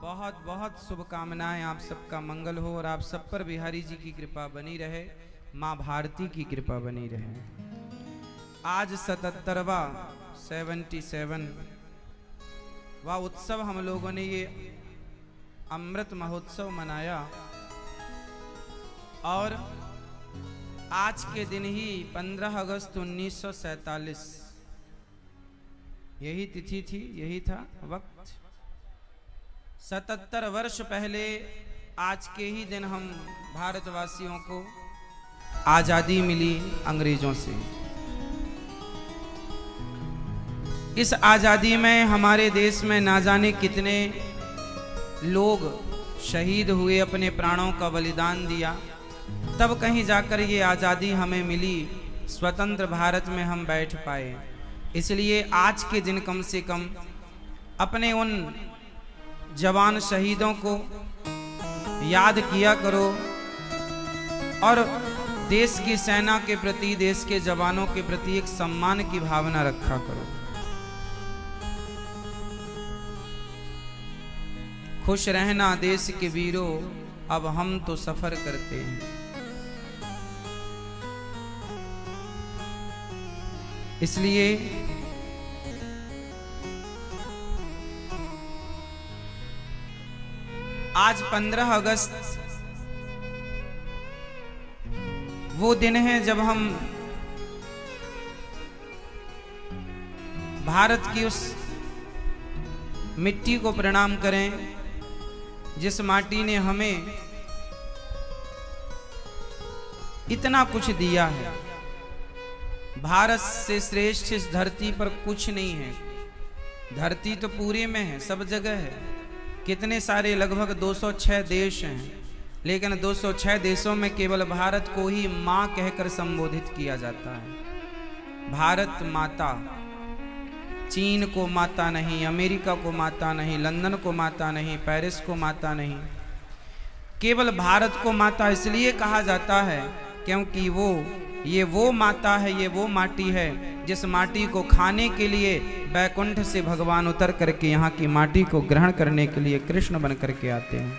बहुत बहुत शुभकामनाएं। आप सबका मंगल हो और आप सब पर बिहारी जी की कृपा बनी रहे, माँ भारती की कृपा बनी रहे। आज 77वां उत्सव हम लोगों ने ये अमृत महोत्सव मनाया और आज के दिन ही 15 अगस्त 1947 यही तिथि थी, यही था वक्त। 77 वर्ष पहले आज के ही दिन हम भारतवासियों को आजादी मिली अंग्रेजों से। इस आजादी में हमारे देश में ना जाने कितने लोग शहीद हुए, अपने प्राणों का बलिदान दिया, तब कहीं जाकर ये आजादी हमें मिली, स्वतंत्र भारत में हम बैठ पाए। इसलिए आज के दिन कम से कम अपने उन जवान शहीदों को याद किया करो और देश की सेना के प्रति, देश के जवानों के प्रति एक सम्मान की भावना रखा करो। खुश रहना देश के वीरों, अब हम तो सफर करते हैं। इसलिए आज 15 अगस्त वो दिन है जब हम भारत की उस मिट्टी को प्रणाम करें जिस माटी ने हमें इतना कुछ दिया है। भारत से श्रेष्ठ इस धरती पर कुछ नहीं है। धरती तो पूरे में है, सब जगह है। कितने सारे, लगभग 206 देश हैं, लेकिन 206 देशों में केवल भारत को ही माँ कहकर संबोधित किया जाता है। भारत माता। चीन को माता नहीं, अमेरिका को माता नहीं, लंदन को माता नहीं, पेरिस को माता नहीं, केवल भारत को माता इसलिए कहा जाता है क्योंकि ये वो माता है, ये वो माटी है जिस माटी को खाने के लिए बैकुंठ से भगवान उतर करके यहाँ की माटी को ग्रहण करने के लिए कृष्ण बन करके आते हैं।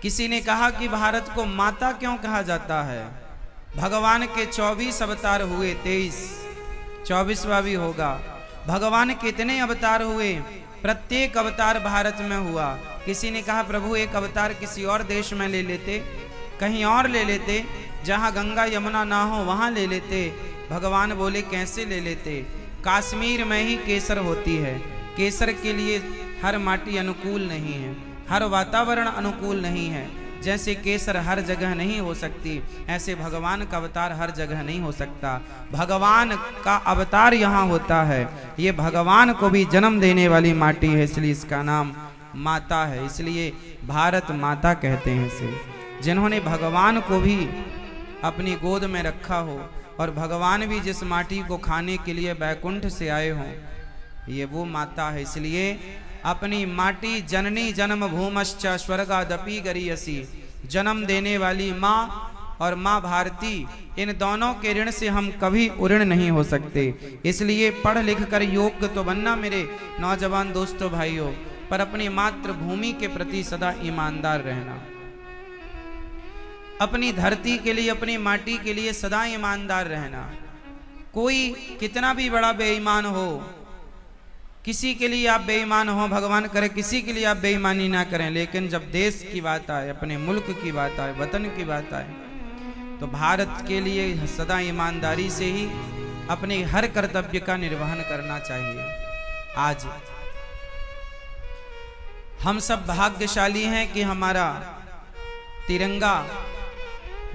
किसी ने कहा कि भारत को माता क्यों कहा जाता है? भगवान के 24 अवतार हुए, 24वां भी होगा। भगवान कितने अवतार हुए? प्रत्येक अवतार भारत में हुआ। किसी ने कहा प्रभु एक अवतार किसी और देश में ले लेते, कहीं और ले लेते, जहाँ गंगा यमुना ना हो वहाँ ले लेते। भगवान बोले कैसे ले लेते? कश्मीर में ही केसर होती है। केसर के लिए हर माटी अनुकूल नहीं है, हर वातावरण अनुकूल नहीं है। जैसे केसर हर जगह नहीं हो सकती, ऐसे भगवान का अवतार हर जगह नहीं हो सकता। भगवान का अवतार यहाँ होता है। ये भगवान को भी जन्म देने वाली माटी है, इसलिए इसका नाम माता है। इसलिए भारत माता कहते हैं इसे। जिन्होंने भगवान को भी अपनी गोद में रखा हो और भगवान भी जिस माटी को खाने के लिए बैकुंठ से आए हों, ये वो माता है। इसलिए अपनी माटी जननी जन्म भूमश्च स्वर्गादपि गरीयसी, जन्म देने वाली माँ और माँ भारती, इन दोनों के ऋण से हम कभी उऋण नहीं हो सकते। इसलिए पढ़ लिख कर योग्य तो बनना मेरे नौजवान दोस्तों भाइयों, पर अपनी मातृभूमि के प्रति सदा ईमानदार रहना। अपनी धरती के लिए, अपनी माटी के लिए सदा ईमानदार रहना। कोई कितना भी बड़ा बेईमान हो, किसी के लिए आप बेईमान हो, भगवान करे किसी के लिए आप बेईमानी ना करें, लेकिन जब देश की बात आए, अपने मुल्क की बात आए, वतन की बात आए, तो भारत के लिए सदा ईमानदारी से ही अपने हर कर्तव्य का निर्वहन करना चाहिए। आज हम सब भाग्यशाली हैं कि हमारा तिरंगा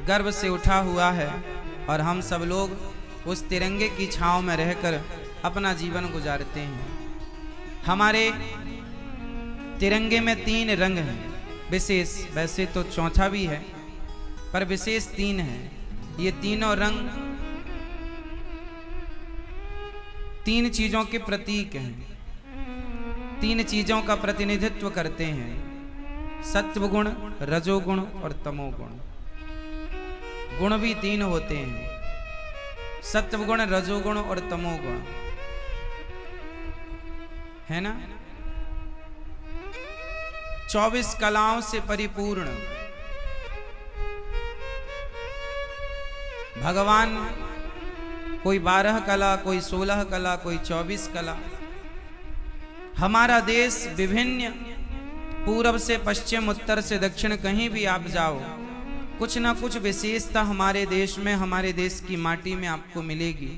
गर्व से उठा हुआ है और हम सब लोग उस तिरंगे की छांव में रहकर अपना जीवन गुजारते हैं। हमारे तिरंगे में 3 रंग हैं विशेष, वैसे तो चौथा भी है पर विशेष 3 हैं। ये तीनों रंग 3 चीजों के प्रतीक हैं, 3 चीजों का प्रतिनिधित्व करते हैं, सत्वगुण, रजोगुण और तमोगुण। गुण भी 3 होते हैं, सत्वगुण, रजोगुण और तमोगुण, है ना। 24 कलाओं से परिपूर्ण भगवान, कोई 12 कला, कोई 16 कला, कोई 24 कला। हमारा देश विभिन्न, पूर्व से पश्चिम, उत्तर से दक्षिण, कहीं भी आप जाओ कुछ ना कुछ विशेषता हमारे देश में, हमारे देश की माटी में आपको मिलेगी।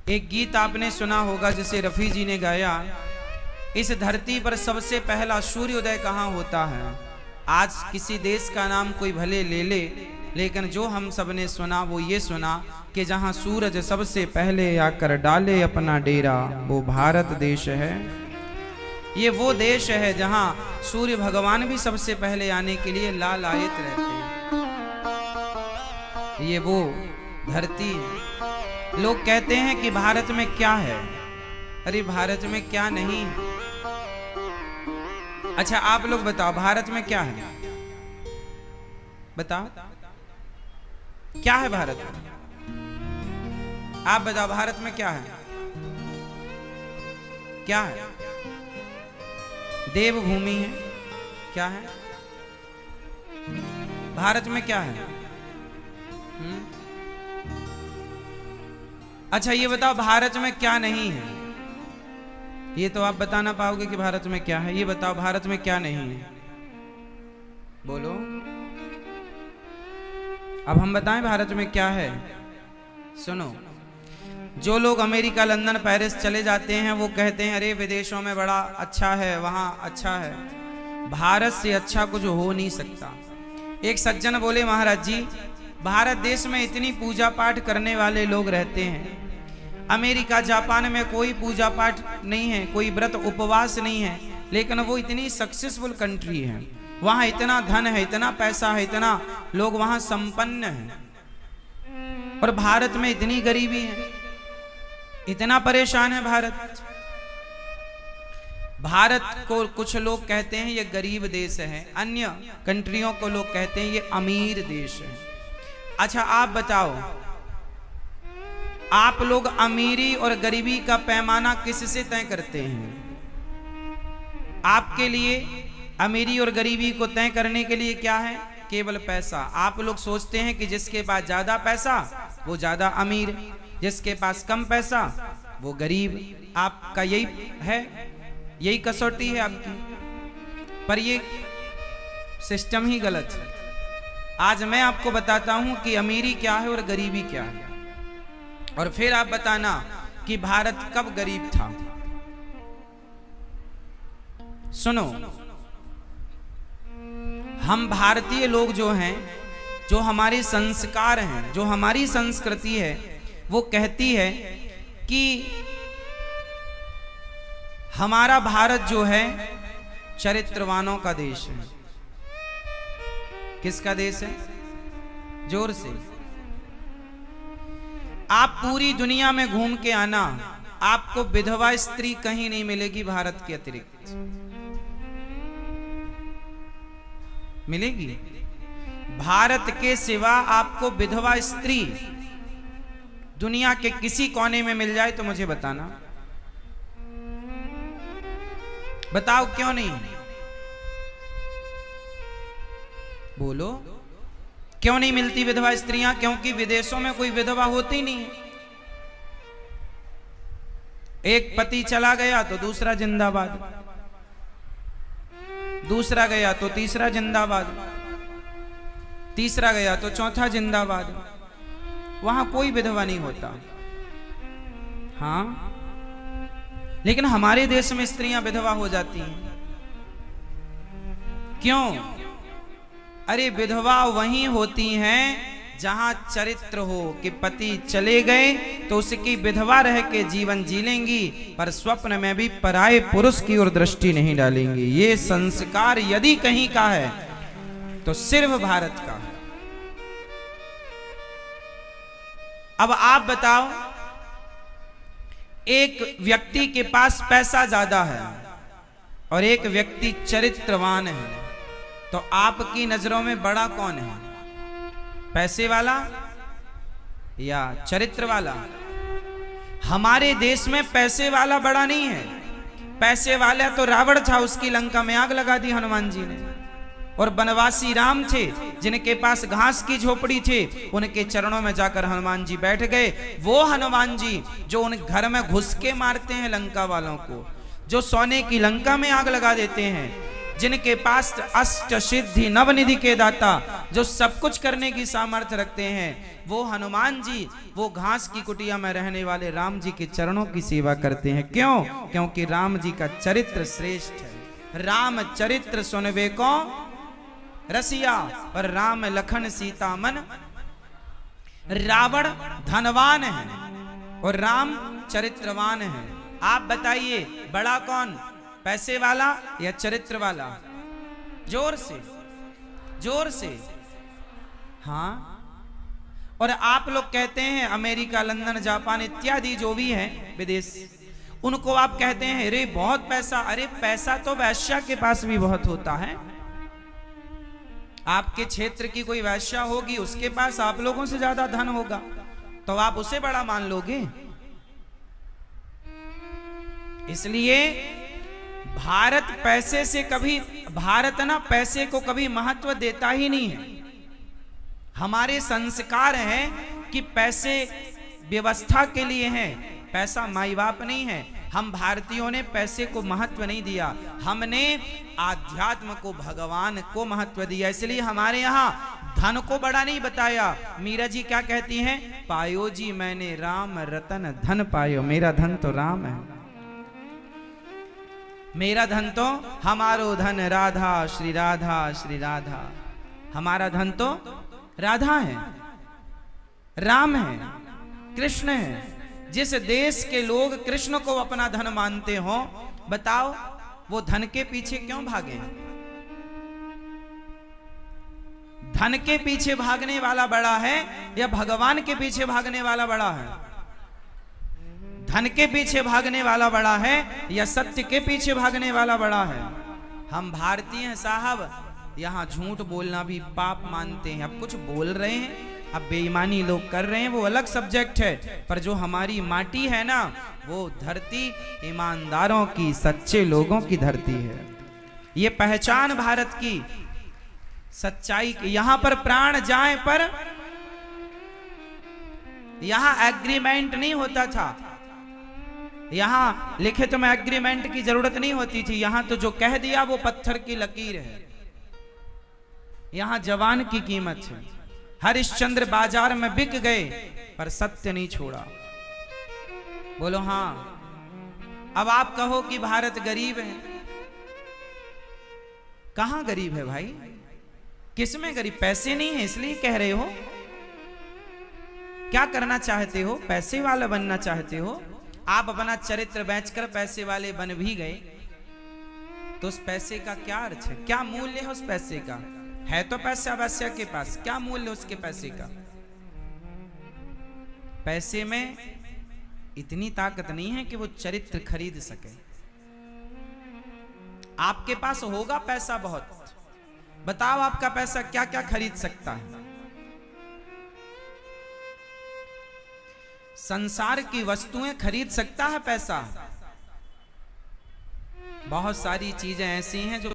एक गीत आपने सुना होगा जिसे रफ़ी जी ने गाया, इस धरती पर सबसे पहला सूर्योदय कहाँ होता है। आज किसी देश का नाम कोई भले ले ले, लेकिन जो हम सब ने सुना वो ये सुना कि जहाँ सूरज सबसे पहले आकर डाले अपना डेरा, वो भारत देश है। ये वो देश है जहाँ सूर्य भगवान भी सबसे पहले आने के लिए लालायित रहते हैं। ये वो धरती है। लोग कहते हैं कि भारत में क्या है, अरे भारत में क्या नहीं है। अच्छा आप लोग बताओ भारत में क्या है, बताओ क्या है भारत में? आप बताओ भारत में क्या है? क्या है? देवभूमि है, क्या है भारत में? क्या है? अच्छा ये बताओ भारत में क्या नहीं है? ये तो आप बता ना पाओगे कि भारत में क्या है। ये बताओ भारत में क्या नहीं है, बोलो। अब हम बताएं भारत में क्या है। सुनो, जो लोग अमेरिका, लंदन, पेरिस चले जाते हैं वो कहते हैं अरे विदेशों में बड़ा अच्छा है, वहां अच्छा है। भारत से अच्छा कुछ हो नहीं सकता। एक सज्जन बोले महाराज जी, भारत देश में इतनी पूजा पाठ करने वाले लोग रहते हैं, अमेरिका, जापान में कोई पूजा पाठ नहीं है, कोई व्रत उपवास नहीं है, लेकिन वो इतनी सक्सेसफुल कंट्री है, वहां इतना धन है, इतना पैसा है, इतना लोग वहां संपन्न हैं, और भारत में इतनी गरीबी है, इतना परेशान है भारत। भारत को कुछ लोग कहते हैं ये गरीब देश है, अन्य कंट्रियों को लोग कहते हैं ये अमीर देश है। अच्छा आप बताओ, आप लोग अमीरी और गरीबी का पैमाना किससे तय करते हैं? आपके लिए अमीरी और गरीबी को तय करने के लिए क्या है? केवल पैसा। आप लोग सोचते हैं कि जिसके पास ज्यादा पैसा वो ज्यादा अमीर, जिसके पास कम पैसा वो गरीब। आपका यही है, यही कसौटी है आपकी, पर ये सिस्टम ही गलत है। आज मैं आपको बताता हूं कि अमीरी क्या है और गरीबी क्या है, और फिर आप बताना कि भारत कब गरीब था। सुनो, हम भारतीय लोग जो हैं, जो हमारे संस्कार हैं, जो हमारी संस्कृति है, वो कहती है कि हमारा भारत जो है चरित्रवानों का देश है। किसका देश है? जोर से। आप पूरी दुनिया में घूम के आना, आपको विधवा स्त्री कहीं नहीं मिलेगी भारत के अतिरिक्त। मिलेगी? भारत के सिवा आपको विधवा स्त्री दुनिया के किसी कोने में मिल जाए तो मुझे बताना। बताओ क्यों नहीं? बोलो, क्यों नहीं मिलती विधवा स्त्रियां? क्योंकि विदेशों में कोई विधवा होती नहीं है। एक पति चला गया तो दूसरा जिंदाबाद, दूसरा गया तो तीसरा जिंदाबाद, तीसरा गया तो चौथा जिंदाबाद। वहां कोई विधवा नहीं होता। हाँ, लेकिन हमारे देश में स्त्रियां विधवा हो जाती हैं। क्यों? अरे विधवा वहीं होती हैं जहां चरित्र हो कि पति चले गए तो उसकी विधवा रह के जीवन जी लेंगी, पर स्वप्न में भी पराये पुरुष की ओर दृष्टि नहीं डालेंगी। ये संस्कार यदि कहीं का है तो सिर्फ भारत का। अब आप बताओ, एक व्यक्ति के पास पैसा ज्यादा है और एक व्यक्ति चरित्रवान है, तो आपकी नजरों में बड़ा कौन है? पैसे वाला या चरित्र वाला? हमारे देश में पैसे वाला बड़ा नहीं है, पैसे वाला तो रावण था, उसकी लंका में आग लगा दी हनुमान जी ने। और बनवासी राम थे, जिनके पास घास की झोपड़ी थे, उनके चरणों में जाकर हनुमान जी बैठ गए। वो हनुमान जी जो उन घर में घुस के मारते हैं लंका वालों को, जो सोने की लंका में आग लगा देते हैं, जिनके पास अष्ट सिद्धि नवनिधि के दाता, जो सब कुछ करने की सामर्थ्य रखते हैं, वो हनुमान जी वो घास की कुटिया में रहने वाले राम जी के चरणों की सेवा करते हैं। क्यों? क्योंकि राम जी का चरित्र श्रेष्ठ है। राम चरित्र सुनवे को रसिया, और राम लखन सीता मन। रावण धनवान है और राम चरित्रवान है। आप बताइए बड़ा कौन, पैसे वाला या चरित्र वाला? जोर से, जोर से। हाँ, और आप लोग कहते हैं अमेरिका, लंदन, जापान इत्यादि जो भी हैं विदेश, उनको आप कहते हैं अरे बहुत पैसा। अरे पैसा तो वैश्या के पास भी बहुत होता है। आपके क्षेत्र की कोई वैश्या होगी, उसके पास आप लोगों से ज्यादा धन होगा, तो आप उसे बड़ा मान लोगे? इसलिए भारत पैसे से कभी, भारत ना पैसे को कभी महत्व देता ही नहीं है। हमारे संस्कार हैं कि पैसे व्यवस्था के लिए हैं, पैसा माई बाप नहीं है। हम भारतीयों ने पैसे को महत्व नहीं दिया, हमने आध्यात्म को, भगवान को महत्व दिया। इसलिए हमारे यहाँ धन को बड़ा नहीं बताया। मीरा जी क्या कहती हैं? पायो जी मैंने राम रतन धन पायो। मेरा धन तो राम है, मेरा धन तो, हमारो धन राधा श्री राधा श्री राधा। हमारा धन तो राधा है, राम है, कृष्ण है। जिस देश के लोग कृष्ण को अपना धन मानते हो, बताओ वो धन के पीछे क्यों भागे? धन के पीछे भागने वाला बड़ा है या भगवान के पीछे भागने वाला बड़ा है? धन के पीछे भागने वाला बड़ा है या सत्य के पीछे भागने वाला बड़ा है? हम भारतीय हैं साहब, यहाँ झूठ बोलना भी पाप मानते हैं। अब कुछ बोल रहे हैं, अब बेईमानी लोग कर रहे हैं, वो अलग सब्जेक्ट है, पर जो हमारी माटी है ना, वो धरती ईमानदारों की, सच्चे लोगों की धरती है। ये पहचान भारत की सच्चाई की। यहां पर प्राण जाए पर यहां एग्रीमेंट नहीं होता था, यहां लिखित में एग्रीमेंट की जरूरत नहीं होती थी। यहां तो जो कह दिया वो पत्थर की लकीर है। यहां जवान की कीमत है। हरिश्चंद्र बाजार में बिक गए पर सत्य नहीं छोड़ा। बोलो हाँ। अब आप कहो कि भारत गरीब है, कहां गरीब है भाई? किसमें गरीब? पैसे नहीं है इसलिए कह रहे हो? क्या करना चाहते हो? पैसे वाला बनना चाहते हो? आप अपना चरित्र बेचकर पैसे वाले बन भी गए तो उस पैसे का क्या अर्थ है? क्या मूल्य है उस पैसे का? है तो पैसा वैश्य के पास, क्या मूल्य उसके पैसे का? पैसे में इतनी ताकत नहीं है कि वो चरित्र खरीद सके। आपके पास होगा पैसा बहुत, बताओ आपका पैसा क्या क्या खरीद सकता है? संसार की वस्तुएं खरीद सकता है पैसा? बहुत सारी चीजें ऐसी हैं जो